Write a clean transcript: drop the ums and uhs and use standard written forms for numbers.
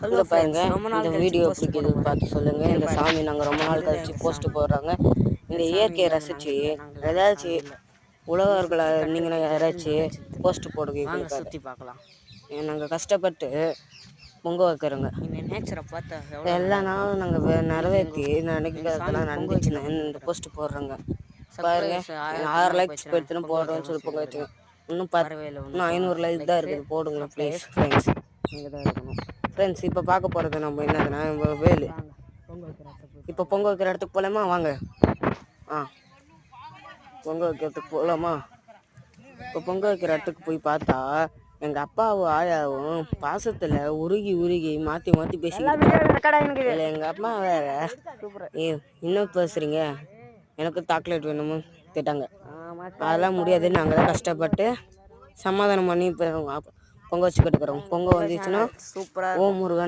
இங்கே பாருங்க, இந்த வீடியோ பிடிக்குதுன்னு பார்த்து சொல்லுங்கள். இந்த சாமி நாங்கள் ரொம்ப நாள் கழிச்சு போஸ்ட்டு போடுறாங்க. இந்த இயற்கையை ரசித்து ஏதாச்சும் உழவர்களை நீங்கள் யாராச்சும் போஸ்ட்டு போடுவீங்க. சுற்றி பார்க்கலாம். நாங்கள் கஷ்டப்பட்டு பொங்க வைக்கிறோங்க. நேச்சரை பார்த்தா எல்லா நாளும் நாங்கள் நிறைவேற்றி நினைக்கிறதெல்லாம் நடந்துச்சுன்னா இந்த போஸ்ட்டு போடுறோங்க. பாருங்க, 6 லைக்ஸ் போயிடுச்சுன்னு போடுறோன்னு சொல்லி பொங்க வச்சுங்க. இன்னும் 500 லைக் தான் இருக்குது. போடுங்க ப்ளீஸ் ஃப்ரெண்ட்ஸ். இங்கே தான் இருக்கணும் ஃப்ரெண்ட்ஸ். இப்போ பார்க்க போகிறது நம்ம என்னதுன்னா வேலு. இப்போ பொங்க வைக்கிற இடத்துக்கு போகலாமா? வாங்க. பொங்க வைக்கிறதுக்கு போகலாமா? இப்போ பொங்க வைக்கிற இடத்துக்கு போய் பார்த்தா எங்கள் அப்பாவும் ஆயாவும் பாசத்தில் உருகி மாற்றி பேசிக்கிட்டு இல்லை. எங்கள் அம்மா வேற இன்னும் பேசுகிறீங்க, எனக்கு சாக்லேட் வேணுமோ கேட்டாங்க. அதெல்லாம் முடியாதுன்னு நாங்கள் தான் கஷ்டப்பட்டு சமாதானம் பண்ணி பொங்க வச்சு கட்டுக்கிறோம். பொங்க வந்துச்சுன்னா ஓ முருகன்